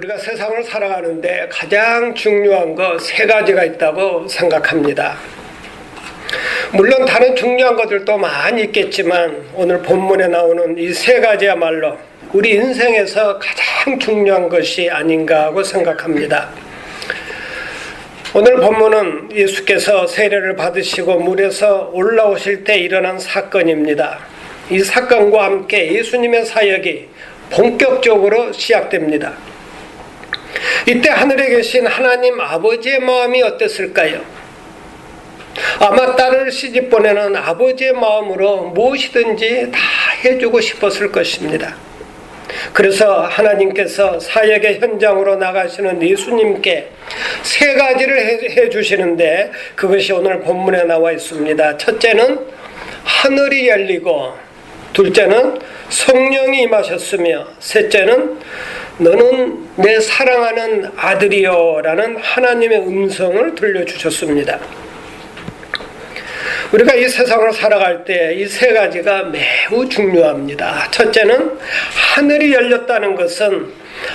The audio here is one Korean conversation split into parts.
우리가 세상을 살아가는데 가장 중요한 거 세 가지가 있다고 생각합니다. 물론 다른 중요한 것들도 많이 있겠지만 오늘 본문에 나오는 이 세 가지야말로 우리 인생에서 가장 중요한 것이 아닌가 하고 생각합니다. 오늘 본문은 예수께서 세례를 받으시고 물에서 올라오실 때 일어난 사건입니다. 이 사건과 함께 예수님의 사역이 본격적으로 시작됩니다. 이때 하늘에 계신 하나님 아버지의 마음이 어땠을까요? 아마 딸을 시집보내는 아버지의 마음으로 무엇이든지 다 해주고 싶었을 것입니다. 그래서 하나님께서 사역의 현장으로 나가시는 예수님께 세 가지를 해주시는데 그것이 오늘 본문에 나와 있습니다. 첫째는 하늘이 열리고, 둘째는 성령이 임하셨으며, 셋째는 너는 내 사랑하는 아들이여 라는 하나님의 음성을 들려주셨습니다. 우리가 이 세상을 살아갈 때 이 세 가지가 매우 중요합니다. 첫째는 하늘이 열렸다는 것은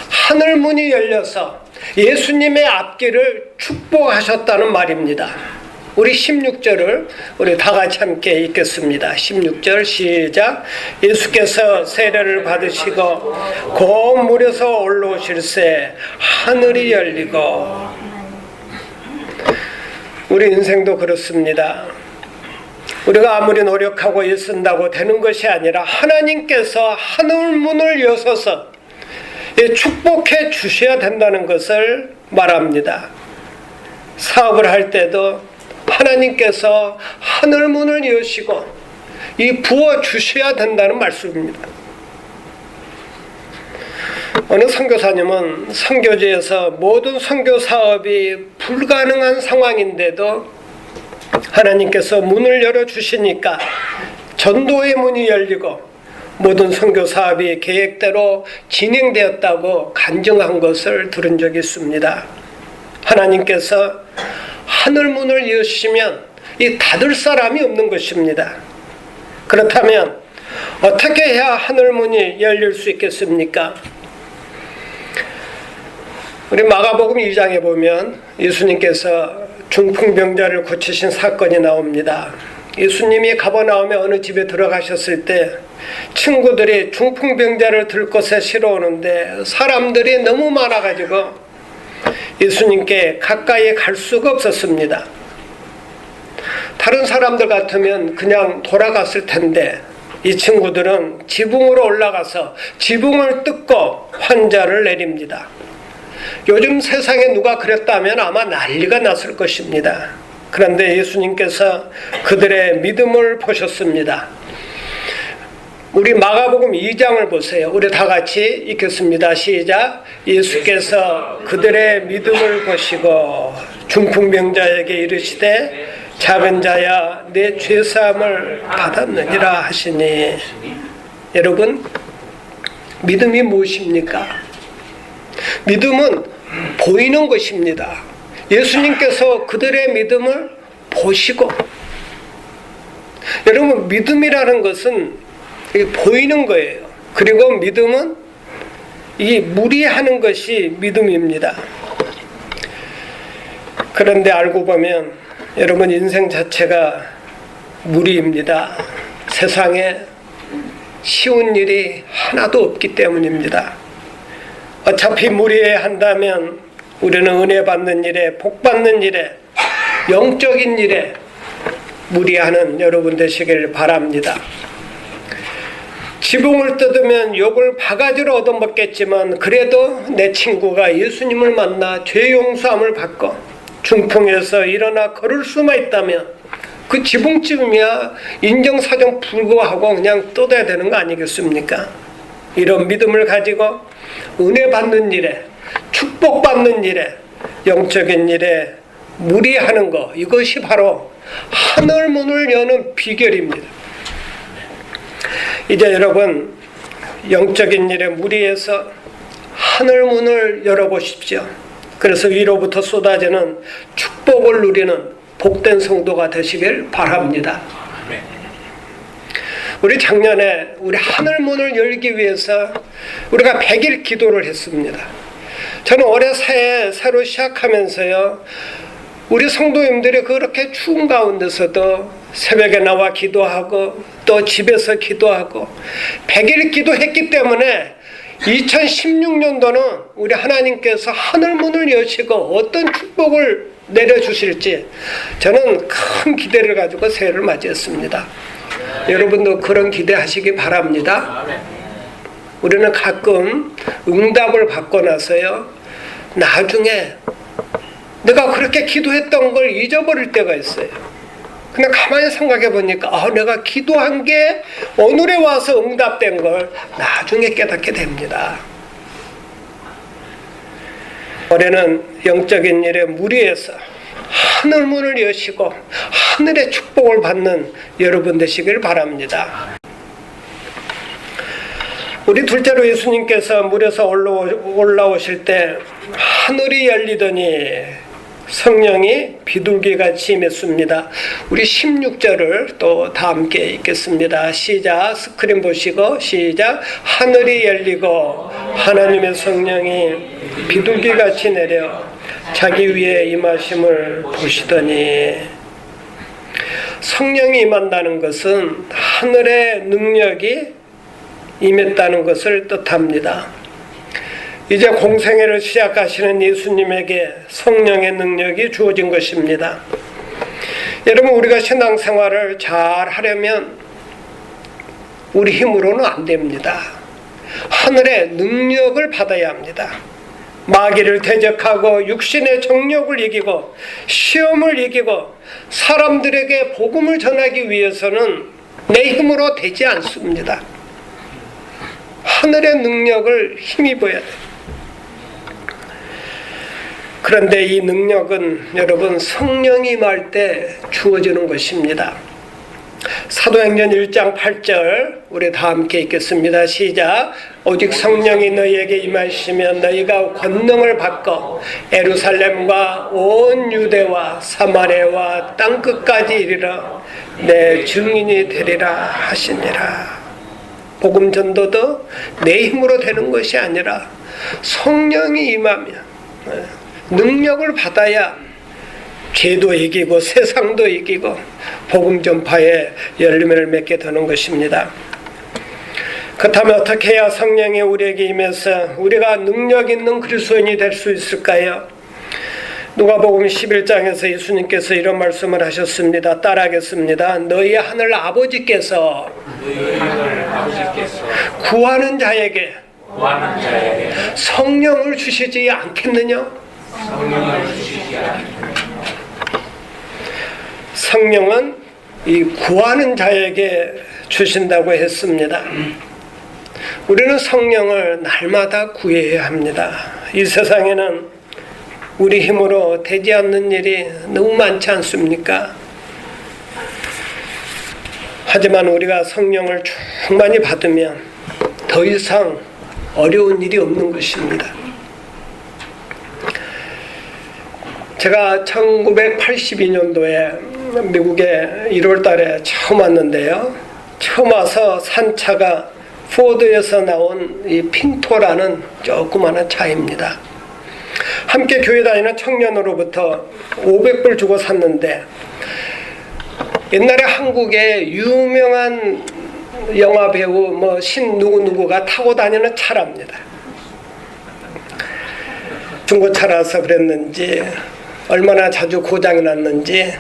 하늘문이 열려서 예수님의 앞길을 축복하셨다는 말입니다. 우리 16절을 우리 다 같이 함께 읽겠습니다. 16절 시작. 예수께서 세례를 받으시고 곧 물에서 올라오실새 하늘이 열리고. 우리 인생도 그렇습니다. 우리가 아무리 노력하고 애쓴다고 되는 것이 아니라 하나님께서 하늘문을 여셔서 축복해 주셔야 된다는 것을 말합니다. 사업을 할 때도 하나님께서 하늘문을 여시고 부어 주셔야 된다는 말씀입니다. 어느 선교사님은 선교지에서 모든 선교 사업이 불가능한 상황인데도 하나님께서 문을 열어주시니까 전도의 문이 열리고 모든 선교 사업이 계획대로 진행되었다고 간증한 것을 들은 적이 있습니다. 하나님께서 하늘문을 여시면 닫을 사람이 없는 것입니다. 그렇다면 어떻게 해야 하늘문이 열릴 수 있겠습니까? 우리 마가복음 2장에 보면 예수님께서 중풍병자를 고치신 사건이 나옵니다. 예수님이 가버나움에 어느 집에 들어가셨을 때 친구들이 중풍병자를 들 곳에 실어오는데 사람들이 너무 많아가지고 예수님께 가까이 갈 수가 없었습니다. 다른 사람들 같으면 그냥 돌아갔을 텐데 이 친구들은 지붕으로 올라가서 지붕을 뜯고 환자를 내립니다. 요즘 세상에 누가 그랬다면 아마 난리가 났을 것입니다. 그런데 예수님께서 그들의 믿음을 보셨습니다. 우리 마가복음 2장을 보세요. 우리 다 같이 읽겠습니다. 시작. 예수께서 그들의 믿음을 보시고 중풍병자에게 이르시되 작은 자야 내 죄사함을 받았느니라 하시니. 여러분, 믿음이 무엇입니까? 믿음은 보이는 것입니다. 예수님께서 그들의 믿음을 보시고, 여러분, 믿음이라는 것은 보이는 거예요. 그리고 믿음은 무리하는 것이 믿음입니다. 그런데 알고 보면 여러분 인생 자체가 무리입니다. 세상에 쉬운 일이 하나도 없기 때문입니다. 어차피 무리해야 한다면 우리는 은혜 받는 일에, 복 받는 일에, 영적인 일에 무리하는 여러분 되시길 바랍니다. 지붕을 뜯으면 욕을 바가지로 얻어먹겠지만 그래도 내 친구가 예수님을 만나 죄 용서함을 받고 중풍에서 일어나 걸을 수만 있다면 그 지붕쯤이야 인정사정 불구하고 그냥 뜯어야 되는 거 아니겠습니까? 이런 믿음을 가지고 은혜 받는 일에, 축복받는 일에, 영적인 일에 무리하는 것, 이것이 바로 하늘문을 여는 비결입니다. 이제 여러분 영적인 일에 무리해서 하늘문을 열어보십시오. 그래서 위로부터 쏟아지는 축복을 누리는 복된 성도가 되시길 바랍니다. 우리 작년에 우리 하늘문을 열기 위해서 우리가 100일 기도를 했습니다. 저는 올해 새해 새로 시작하면서요, 우리 성도님들이 그렇게 추운 가운데서도 새벽에 나와 기도하고 또 집에서 기도하고 100일 기도했기 때문에 2016년도는 우리 하나님께서 하늘문을 여시고 어떤 축복을 내려주실지 저는 큰 기대를 가지고 새해를 맞이했습니다. 여러분도 그런 기대하시기 바랍니다. 우리는 가끔 응답을 받고 나서요, 나중에 내가 그렇게 기도했던 걸 잊어버릴 때가 있어요. 근데 가만히 생각해 보니까 내가 기도한 게 오늘에 와서 응답된 걸 나중에 깨닫게 됩니다. 올해는 영적인 일에 무리해서 하늘문을 여시고 하늘의 축복을 받는 여러분 되시길 바랍니다. 우리 둘째로 예수님께서 물에서 올라오실 때 하늘이 열리더니 성령이 비둘기같이 임했습니다. 우리 16절을 또 다 함께 읽겠습니다. 시작. 스크린 보시고 시작. 하늘이 열리고 하나님의 성령이 비둘기같이 내려 자기 위에 임하심을 보시더니, 성령이 임한다는 것은 하늘의 능력이 임했다는 것을 뜻합니다. 이제 공생애를 시작하시는 예수님에게 성령의 능력이 주어진 것입니다. 여러분, 우리가 신앙생활을 잘 하려면 우리 힘으로는 안 됩니다. 하늘의 능력을 받아야 합니다. 마귀를 대적하고 육신의 정욕을 이기고 시험을 이기고 사람들에게 복음을 전하기 위해서는 내 힘으로 되지 않습니다. 하늘의 능력을 힘입어야 돼요. 그런데 이 능력은 여러분 성령이 임할 때 주어지는 것입니다. 사도행전 1장 8절 우리 다 함께 읽겠습니다. 시작. 오직 성령이 너희에게 임하시면 너희가 권능을 받고 예루살렘과 온 유대와 사마리아와 땅끝까지 이르러 내 증인이 되리라 하시니라. 복음 전도도 내 힘으로 되는 것이 아니라 성령이 임하면 능력을 받아야 죄도 이기고 세상도 이기고 복음 전파에 열매를 맺게 되는 것입니다. 그렇다면 어떻게 해야 성령이 우리에게 임해서 우리가 능력 있는 그리스도인이 될 수 있을까요? 누가복음 11장에서 예수님께서 이런 말씀을 하셨습니다. 따라하겠습니다. 너희 하늘 아버지께서 구하는 자에게 성령을 주시지 않겠느냐? 성령은 이 구하는 자에게 주신다고 했습니다. 우리는 성령을 날마다 구해야 합니다. 이 세상에는 우리 힘으로 되지 않는 일이 너무 많지 않습니까? 하지만 우리가 성령을 충만히 받으면 더 이상 어려운 일이 없는 것입니다. 제가 1982년도에 미국에 1월 달에 처음 왔는데요. 처음 와서 산 차가 포드에서 나온 이 핀토라는 조그마한 차입니다. 함께 교회 다니는 청년으로부터 500불 주고 샀는데, 옛날에 한국에 유명한 영화배우 신 누구누구가 타고 다니는 차랍니다. 중고차라서 그랬는지 얼마나 자주 고장이 났는지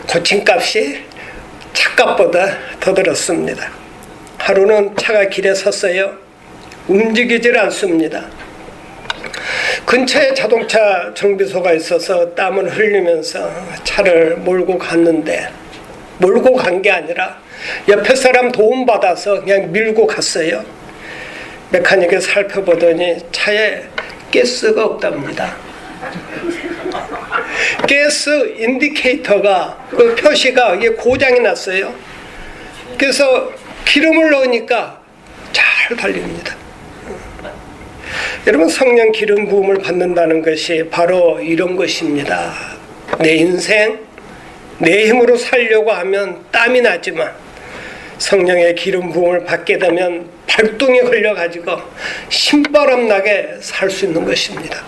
고침값이 차값보다 더 들었습니다. 하루는 차가 길에 섰어요. 움직이질 않습니다. 근처에 자동차 정비소가 있어서 땀을 흘리면서 차를 몰고 갔는데, 몰고 간 게 아니라 옆에 사람 도움받아서 그냥 밀고 갔어요. 메카닉이 살펴보더니 차에 가스가 없답니다. 가스 인디케이터가 그 표시가 이게 고장이 났어요. 그래서 기름을 넣으니까 잘 달립니다. 여러분, 성령 기름 부음을 받는다는 것이 바로 이런 것입니다. 내 인생 내 힘으로 살려고 하면 땀이 나지만 성령의 기름 부음을 받게 되면 발동이 걸려가지고 신바람 나게 살 수 있는 것입니다.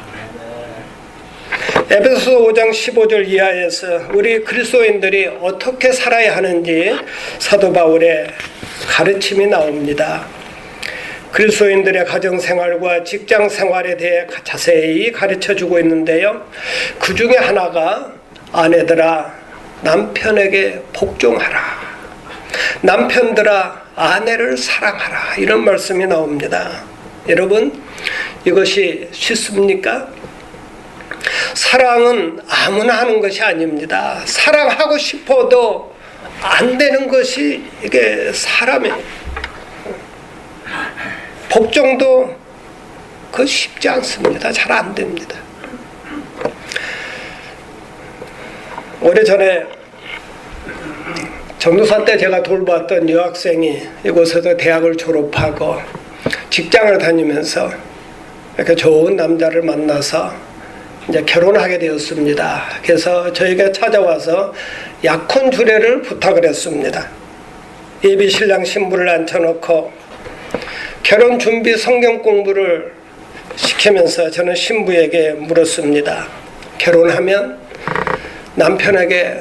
에베소서 5장 15절 이하에서 우리 그리스도인들이 어떻게 살아야 하는지 사도 바울의 가르침이 나옵니다. 그리스도인들의 가정생활과 직장생활에 대해 자세히 가르쳐주고 있는데요. 그 중에 하나가 아내들아 남편에게 복종하라. 남편들아 아내를 사랑하라. 이런 말씀이 나옵니다. 여러분, 이것이 쉽습니까? 사랑은 아무나 하는 것이 아닙니다. 사랑하고 싶어도 안 되는 것이 이게 사람의 복종도 그 쉽지 않습니다. 잘 안 됩니다. 오래전에 전도사 때 제가 돌봤던 여학생이 이곳에서 대학을 졸업하고 직장을 다니면서 이렇게 좋은 남자를 만나서 이제 결혼하게 되었습니다. 그래서 저에게 찾아와서 약혼 주례를 부탁을 했습니다. 예비 신랑 신부를 앉혀놓고 결혼 준비 성경 공부를 시키면서 저는 신부에게 물었습니다. 결혼하면 남편에게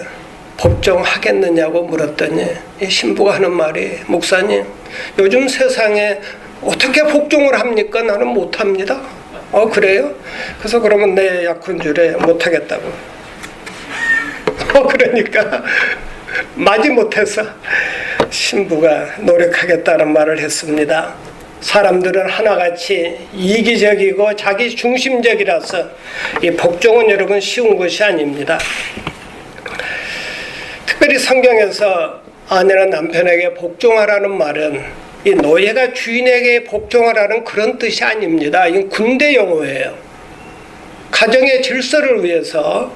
복종하겠느냐고 물었더니 이 신부가 하는 말이 목사님 요즘 세상에 어떻게 복종을 합니까? 나는 못합니다. 그래요? 그래서 그러면 내 약혼주례 못하겠다고. 그러니까 마지 못해서 신부가 노력하겠다는 말을 했습니다. 사람들은 하나같이 이기적이고 자기 중심적이라서 이 복종은 여러분 쉬운 것이 아닙니다. 특별히 성경에서 아내는 남편에게 복종하라는 말은 이 노예가 주인에게 복종하라는 그런 뜻이 아닙니다. 이건 군대 용어예요. 가정의 질서를 위해서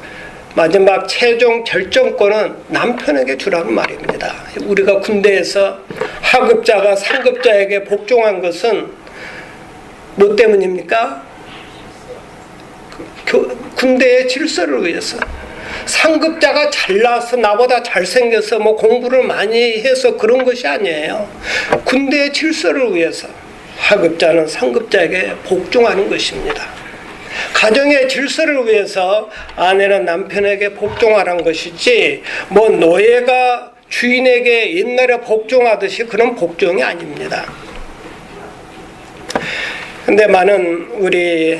마지막 최종 결정권은 남편에게 주라는 말입니다. 우리가 군대에서 하급자가 상급자에게 복종한 것은 뭐 때문입니까? 군대의 질서를 위해서. 상급자가 잘나서 나보다 잘생겨서 뭐 공부를 많이 해서 그런 것이 아니에요. 군대의 질서를 위해서 하급자는 상급자에게 복종하는 것입니다. 가정의 질서를 위해서 아내는 남편에게 복종하라는 것이지 뭐 노예가 주인에게 옛날에 복종하듯이 그런 복종이 아닙니다. 근데 많은 우리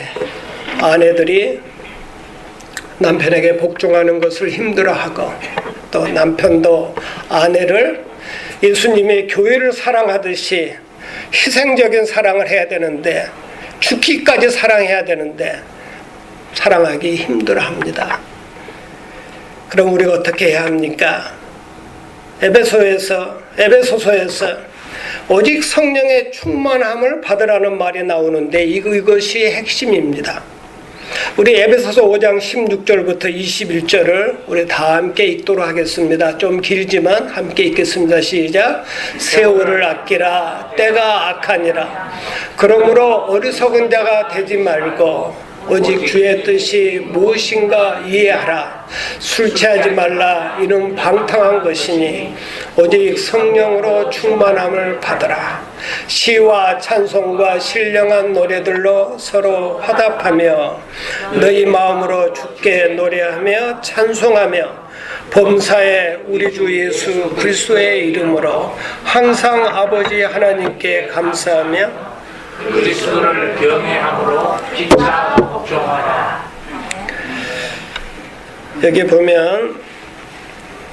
아내들이 남편에게 복종하는 것을 힘들어하고 또 남편도 아내를 예수님의 교회를 사랑하듯이 희생적인 사랑을 해야 되는데 죽기까지 사랑해야 되는데 사랑하기 힘들어합니다. 그럼 우리가 어떻게 해야 합니까? 에베소서에서 오직 성령의 충만함을 받으라는 말이 나오는데 이것이 핵심입니다. 우리 에베소서 5장 16절부터 21절을 우리 다 함께 읽도록 하겠습니다. 좀 길지만 함께 읽겠습니다. 시작. 세월을 아끼라 때가 악하니라. 그러므로 어리석은 자가 되지 말고 오직 주의 뜻이 무엇인가 이해하라. 술 취하지 말라. 이는 방탕한 것이니 오직 성령으로 충만함을 받으라. 시와 찬송과 신령한 노래들로 서로 화답하며 너희 마음으로 주께 노래하며 찬송하며 범사에 우리 주 예수 그리스도의 이름으로 항상 아버지 하나님께 감사하며 그리스도를 경외함으로 피차 복종하라. 여기 보면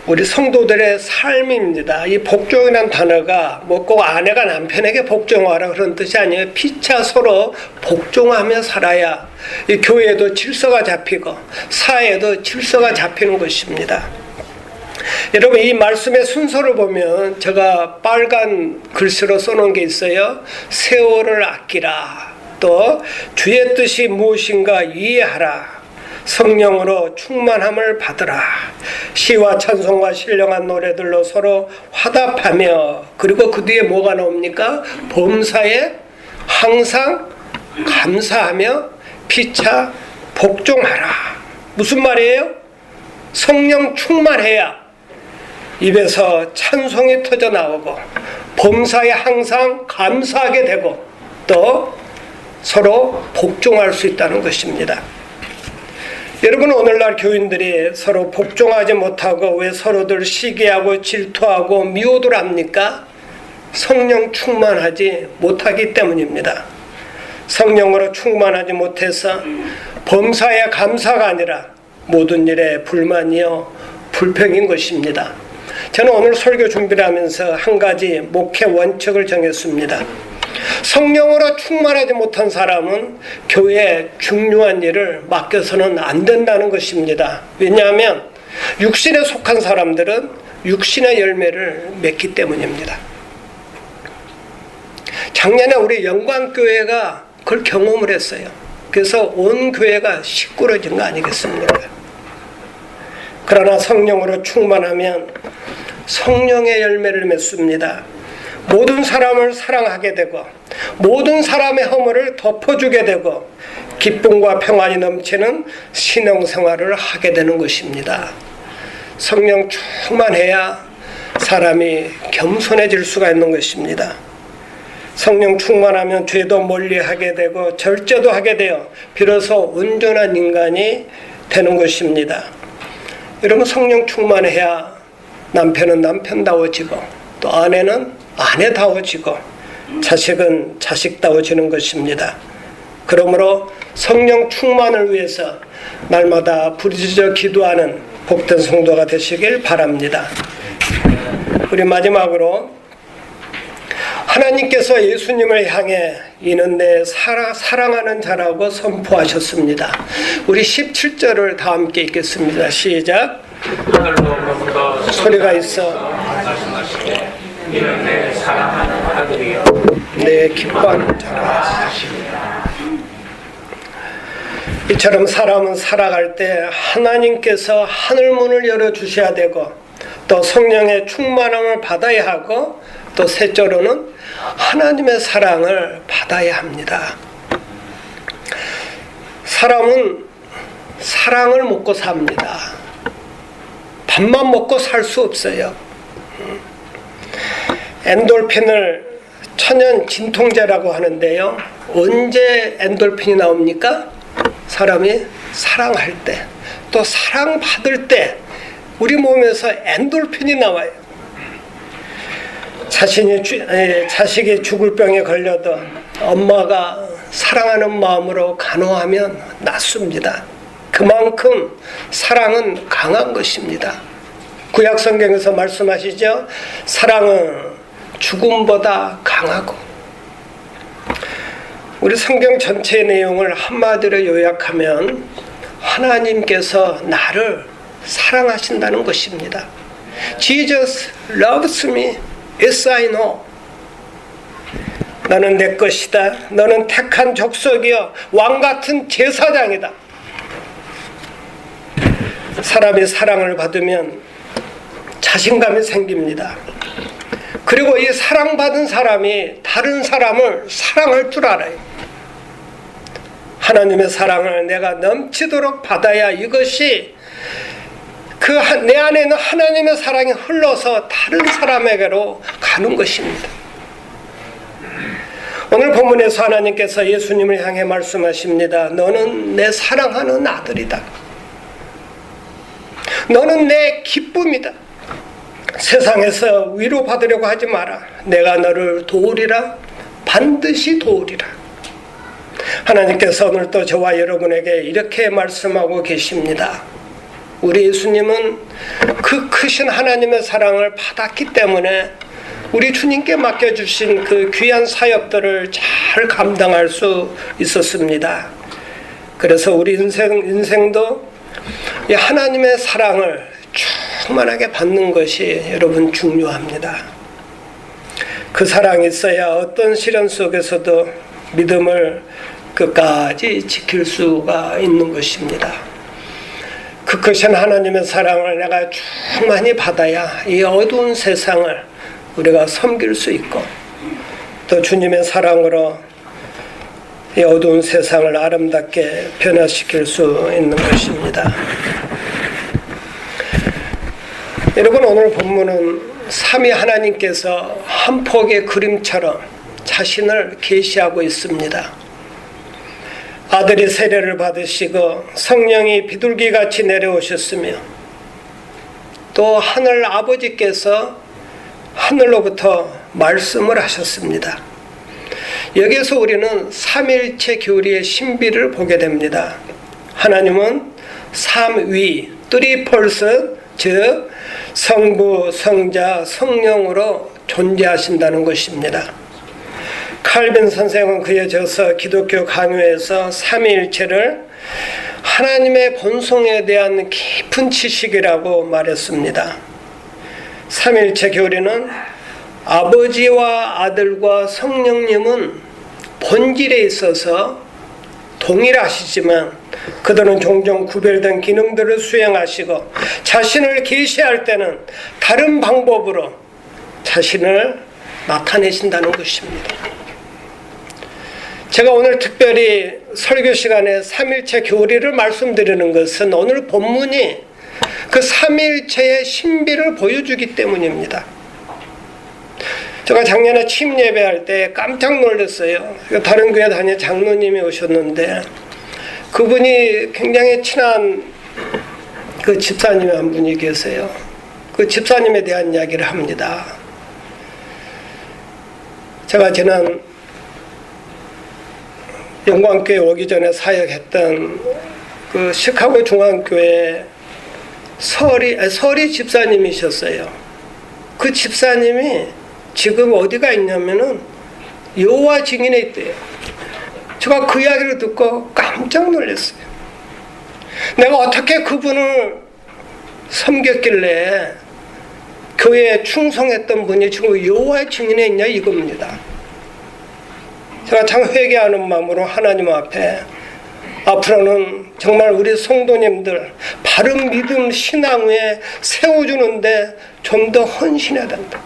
우리 성도들의 삶입니다. 이 복종이라는 단어가 뭐 꼭 아내가 남편에게 복종하라 그런 뜻이 아니에요. 피차 서로 복종하며 살아야 이 교회도 질서가 잡히고 사회도 질서가 잡히는 것입니다. 여러분 이 말씀의 순서를 보면 제가 빨간 글씨로 써놓은 게 있어요. 세월을 아끼라. 또 주의 뜻이 무엇인가 이해하라. 성령으로 충만함을 받으라. 시와 찬송과 신령한 노래들로 서로 화답하며 그리고 그 뒤에 뭐가 나옵니까? 범사에 항상 감사하며 피차 복종하라. 무슨 말이에요? 성령 충만해야 입에서 찬송이 터져 나오고 범사에 항상 감사하게 되고 또 서로 복종할 수 있다는 것입니다. 여러분, 오늘날 교인들이 서로 복종하지 못하고 왜 서로들 시기하고 질투하고 미워들 합니까? 성령 충만하지 못하기 때문입니다. 성령으로 충만하지 못해서 범사에 감사가 아니라 모든 일에 불만이요 불평인 것입니다. 저는 오늘 설교 준비를 하면서 한 가지 목회 원칙을 정했습니다. 성령으로 충만하지 못한 사람은 교회에 중요한 일을 맡겨서는 안 된다는 것입니다. 왜냐하면 육신에 속한 사람들은 육신의 열매를 맺기 때문입니다. 작년에 우리 영광교회가 그걸 경험을 했어요. 그래서 온 교회가 시끄러진 거 아니겠습니까? 그러나 성령으로 충만하면 성령의 열매를 맺습니다. 모든 사람을 사랑하게 되고 모든 사람의 허물을 덮어주게 되고 기쁨과 평안이 넘치는 신앙생활을 하게 되는 것입니다. 성령 충만해야 사람이 겸손해질 수가 있는 것입니다. 성령 충만하면 죄도 멀리하게 되고 절제도 하게 되어 비로소 온전한 인간이 되는 것입니다. 여러분, 성령 충만해야 남편은 남편다워지고 또 아내는 아내다워지고 자식은 자식다워지는 것입니다. 그러므로 성령 충만을 위해서 날마다 부르짖어 기도하는 복된 성도가 되시길 바랍니다. 우리 마지막으로 하나님께서 예수님을 향해 이는 내 사랑하는 자라고 선포하셨습니다. 우리 17절을 다 함께 읽겠습니다. 시작. 하늘로부터 소리가 있어 이는 내 사랑하는 아들이여 내 기뻐하는 자라. 이처럼 사람은 살아갈 때 하나님께서 하늘문을 열어주셔야 되고 또 성령의 충만함을 받아야 하고 또 셋째로는 하나님의 사랑을 받아야 합니다. 사람은 사랑을 먹고 삽니다. 밥만 먹고 살 수 없어요. 엔돌핀을 천연 진통제라고 하는데요. 언제 엔돌핀이 나옵니까? 사람이 사랑할 때, 또 사랑받을 때 우리 몸에서 엔돌핀이 나와요. 자식이 죽을 병에 걸려도 엄마가 사랑하는 마음으로 간호하면 낫습니다. 그만큼 사랑은 강한 것입니다. 구약 성경에서 말씀하시죠. 사랑은 죽음보다 강하고. 우리 성경 전체의 내용을 한마디로 요약하면 하나님께서 나를 사랑하신다는 것입니다. Jesus loves me. Yes, I know. 너는 내 것이다. 너는 택한 족속이여 왕같은 제사장이다. 사람이 사랑을 받으면 자신감이 생깁니다. 그리고 이 사랑받은 사람이 다른 사람을 사랑할 줄 알아요. 하나님의 사랑을 내가 넘치도록 받아야 이것이 내 안에 있는 하나님의 사랑이 흘러서 다른 사람에게로 가는 것입니다. 오늘 본문에서 하나님께서 예수님을 향해 말씀하십니다. 너는 내 사랑하는 아들이다. 너는 내 기쁨이다. 세상에서 위로받으려고 하지 마라. 내가 너를 도우리라. 반드시 도우리라. 하나님께서 오늘도 저와 여러분에게 이렇게 말씀하고 계십니다. 우리 예수님은 그 크신 하나님의 사랑을 받았기 때문에 우리 주님께 맡겨주신 그 귀한 사역들을 잘 감당할 수 있었습니다. 그래서 우리 인생도 이 하나님의 사랑을 충만하게 받는 것이 여러분 중요합니다. 그 사랑이 있어야 어떤 시련 속에서도 믿음을 끝까지 지킬 수가 있는 것입니다. 그 크신 하나님의 사랑을 내가 충만히 받아야 이 어두운 세상을 우리가 섬길 수 있고 또 주님의 사랑으로 이 어두운 세상을 아름답게 변화시킬 수 있는 것입니다. 여러분, 여러분, 오늘 본문은 삼위 하나님께서 한 폭의 그림처럼 자신을 계시하고 있습니다. 아들이 세례를 받으시고 성령이 비둘기같이 내려오셨으며 또 하늘 아버지께서 하늘로부터 말씀을 하셨습니다. 여기서 우리는 삼일체 교리의 신비를 보게 됩니다. 하나님은 삼위, three person, 즉 성부, 성자, 성령으로 존재하신다는 것입니다. 칼빈 선생은 그에 져서 기독교 강요에서 삼위일체를 하나님의 본성에 대한 깊은 지식이라고 말했습니다. 삼위일체 교리는 아버지와 아들과 성령님은 본질에 있어서 동일하시지만 그들은 종종 구별된 기능들을 수행하시고 자신을 계시할 때는 다른 방법으로 자신을 나타내신다는 것입니다. 제가 오늘 특별히 설교 시간에 삼일체 교리를 말씀드리는 것은 오늘 본문이 그 삼일체의 신비를 보여주기 때문입니다. 제가 작년에 취임 예배할 때 깜짝 놀랐어요. 다른 교회 다니는 장로님이 오셨는데 그분이 굉장히 친한 그 집사님 한 분이 계세요. 그 집사님에 대한 이야기를 합니다. 제가 지난 영광교회 오기 전에 사역했던 그 시카고 중앙교회 설이 집사님이셨어요. 그 집사님이 지금 어디가 있냐면은 여호와 증인에 있대요. 제가 그 이야기를 듣고 깜짝 놀랐어요. 내가 어떻게 그분을 섬겼길래 교회에 충성했던 분이 지금 여호와의 증인에 있냐 이겁니다. 제가 참 회개하는 마음으로 하나님 앞에 앞으로는 정말 우리 성도님들 바른 믿음 신앙 위에 세워주는데 좀 더 헌신해야 된다.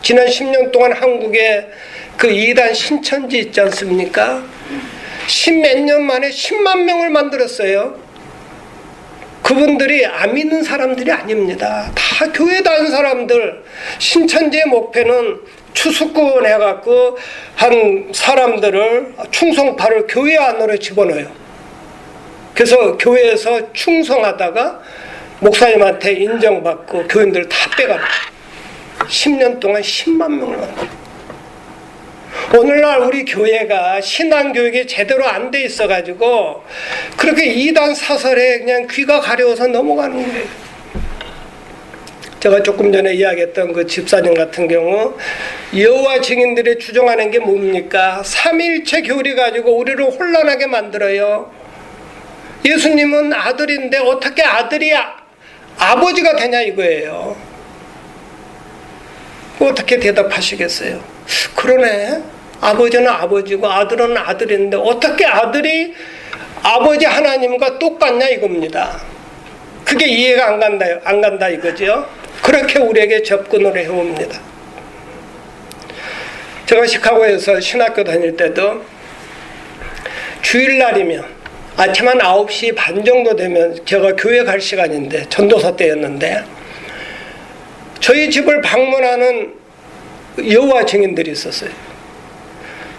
지난 10년 동안 한국에 그 이단 신천지 있지 않습니까? 10몇 년 만에 10만 명을 만들었어요. 그분들이 안 믿는 사람들이 아닙니다. 다 교회 다닌 사람들. 신천지의 목표는 추수꾼 해갖고 한 사람들을 충성파를 교회 안으로 집어넣어요. 그래서 교회에서 충성하다가 목사님한테 인정받고 교인들 다 빼가요. 10년 동안 10만 명을 만들어요. 오늘날 우리 교회가 신앙교육이 제대로 안 돼 있어가지고 그렇게 이단 사설에 그냥 귀가 가려워서 넘어가는 거예요. 제가 조금 전에 이야기했던 그 집사님 같은 경우 여호와 증인들이 주장하는 게 뭡니까? 삼일체 교리 가지고 우리를 혼란하게 만들어요. 예수님은 아들인데 어떻게 아들이 아버지가 되냐 이거예요. 어떻게 대답하시겠어요? 그러네. 아버지는 아버지고 아들은 아들인데 어떻게 아들이 아버지 하나님과 똑같냐 이겁니다. 그게 이해가 안 간다 이거죠. 그렇게 우리에게 접근을 해옵니다. 제가 시카고에서 신학교 다닐 때도 주일날이면 아침 한 9시 반 정도 되면 제가 교회 갈 시간인데 전도사 때였는데 저희 집을 방문하는 여호와 증인들이 있었어요.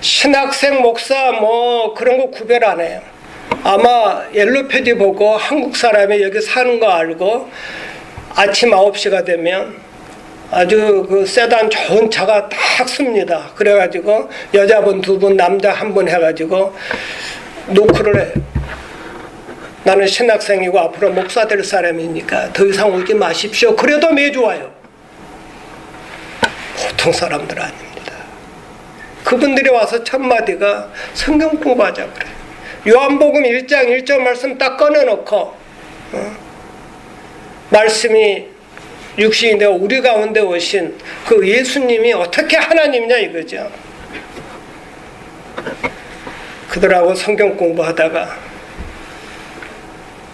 신학생 목사 뭐 그런 거 구별 안 해요. 아마 옐로패디 보고 한국 사람이 여기 사는 거 알고 아침 9시가 되면 아주 그 세단 좋은 차가 딱 씁니다. 그래가지고 여자분 2분 남자 1분 해가지고 노크를 해요. 나는 신학생이고 앞으로 목사 될 사람이니까 더 이상 오지 마십시오. 그래도 매주 와요. 보통 사람들 아닙니다. 그분들이 와서 첫 마디가 성경 공부하자 그래요. 요한복음 1장 1절 말씀 딱 꺼내놓고 말씀이 육신이 되어 우리 가운데 오신 그 예수님이 어떻게 하나님이냐 이거죠. 그들하고 성경 공부하다가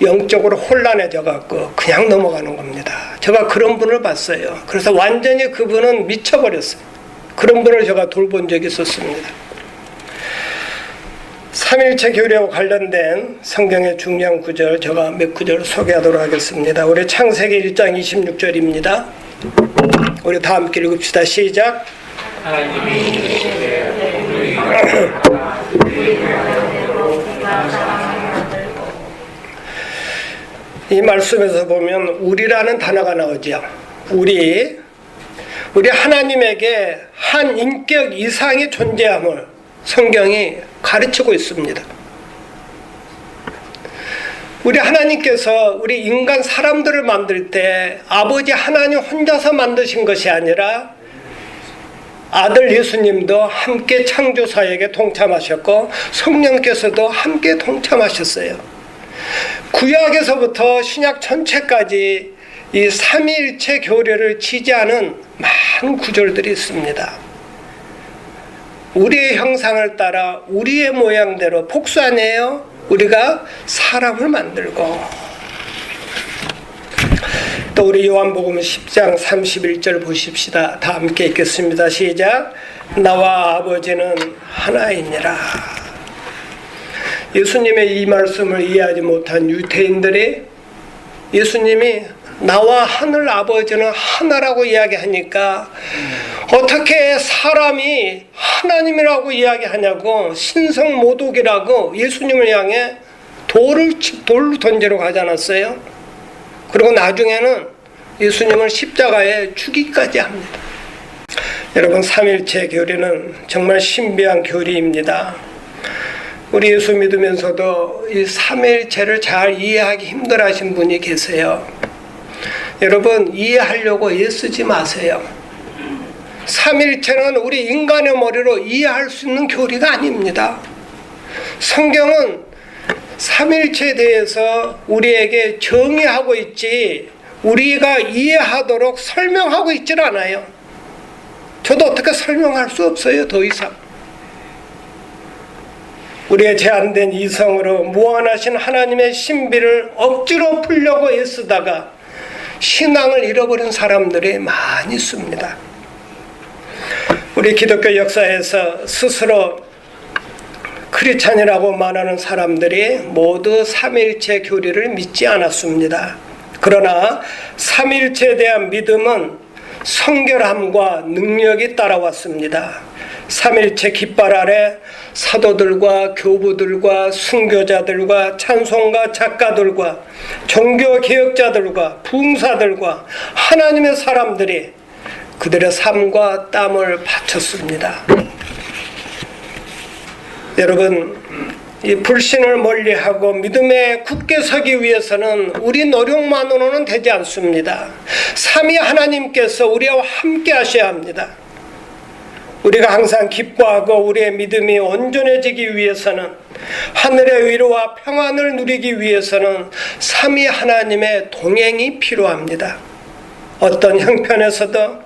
영적으로 혼란해져 갖고 그냥 넘어가는 겁니다. 제가 그런 분을 봤어요. 그래서 완전히 그분은 미쳐버렸어요. 그런 분을 제가 돌본 적이 있었습니다. 삼일체 교리와 관련된 성경의 중요한 구절 제가 몇 구절 소개하도록 하겠습니다. 우리 창세기 1장 26절입니다. 우리 다 함께 읽읍시다. 시작. 이 말씀에서 보면 우리라는 단어가 나오죠. 우리 하나님에게 한 인격 이상의 존재함을 성경이 가르치고 있습니다. 우리 하나님께서 우리 인간 사람들을 만들 때 아버지 하나님 혼자서 만드신 것이 아니라 아들 예수님도 함께 창조사역에 동참하셨고 성령께서도 함께 동참하셨어요. 구약에서부터 신약 전체까지 이 삼위일체 교리를 지지하는 많은 구절들이 있습니다. 우리의 형상을 따라 우리의 모양대로 복수 아니에요? 우리가 사람을 만들고. 또 우리 요한복음 10장 31절 보십시다. 다 함께 읽겠습니다. 시작. 나와 아버지는 하나이니라. 예수님의 이 말씀을 이해하지 못한 유대인들이 예수님이 나와 하늘 아버지는 하나라고 이야기하니까 어떻게 사람이 하나님이라고 이야기하냐고 신성모독이라고 예수님을 향해 돌로 던지러 가지 않았어요? 그리고 나중에는 예수님을 십자가에 죽이기까지 합니다. 여러분, 삼일체 교리는 정말 신비한 교리입니다. 우리 예수 믿으면서도 이 삼일체를 잘 이해하기 힘들어하신 분이 계세요. 여러분, 이해하려고 애쓰지 마세요. 삼일체는 우리 인간의 머리로 이해할 수 있는 교리가 아닙니다. 성경은 삼일체에 대해서 우리에게 정의하고 있지 우리가 이해하도록 설명하고 있질 않아요. 저도 어떻게 설명할 수 없어요. 더 이상 우리의 제한된 이성으로 무한하신 하나님의 신비를 억지로 풀려고 애쓰다가 신앙을 잃어버린 사람들이 많이 있습니다. 우리 기독교 역사에서 스스로 크리스찬이라고 말하는 사람들이 모두 삼일체 교리를 믿지 않았습니다. 그러나 삼일체에 대한 믿음은 성결함과 능력이 따라왔습니다. 삼일체 깃발 아래 사도들과 교부들과 순교자들과 찬송가 작가들과 종교개혁자들과 부흥사들과 하나님의 사람들이 그들의 삶과 땀을 바쳤습니다. 여러분, 이 불신을 멀리하고 믿음에 굳게 서기 위해서는 우리 노력만으로는 되지 않습니다. 삼위 하나님께서 우리와 함께 하셔야 합니다. 우리가 항상 기뻐하고 우리의 믿음이 온전해지기 위해서는, 하늘의 위로와 평안을 누리기 위해서는 삼위 하나님의 동행이 필요합니다. 어떤 형편에서도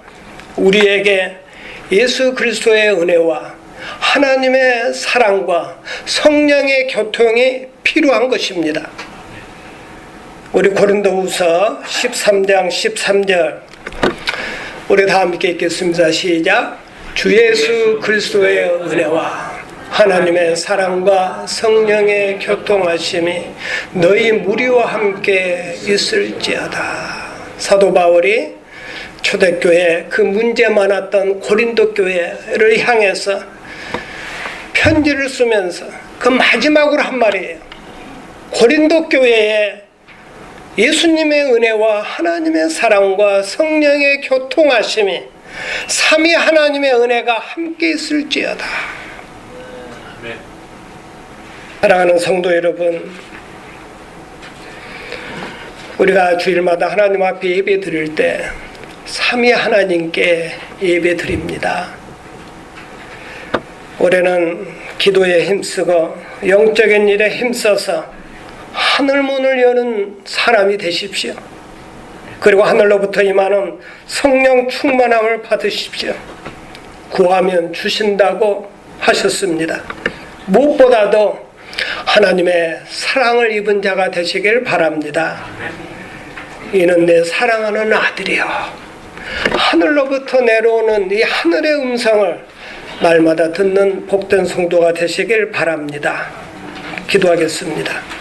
우리에게 예수 그리스도의 은혜와 하나님의 사랑과 성령의 교통이 필요한 것입니다. 우리 고린도후서 13장 13절 우리 다 함께 읽겠습니다. 시작. 주 예수 그리스도의 은혜와 하나님의 사랑과 성령의 교통하심이 너희 무리와 함께 있을지어다. 사도 바울이 초대교회 그 문제 많았던 고린도 교회를 향해서 편지를 쓰면서 그 마지막으로 한 말이에요. 고린도 교회에 예수님의 은혜와 하나님의 사랑과 성령의 교통하심이 삼위 하나님의 은혜가 함께 있을지어다. 사랑하는 성도 여러분, 우리가 주일마다 하나님 앞에 예배 드릴 때 삼위 하나님께 예배 드립니다. 올해는 기도에 힘쓰고 영적인 일에 힘써서 하늘문을 여는 사람이 되십시오. 그리고 하늘로부터 임하는 성령 충만함을 받으십시오. 구하면 주신다고 하셨습니다. 무엇보다도 하나님의 사랑을 입은 자가 되시길 바랍니다. 이는 내 사랑하는 아들이요, 하늘로부터 내려오는 이 하늘의 음성을 날마다 듣는 복된 성도가 되시길 바랍니다. 기도하겠습니다.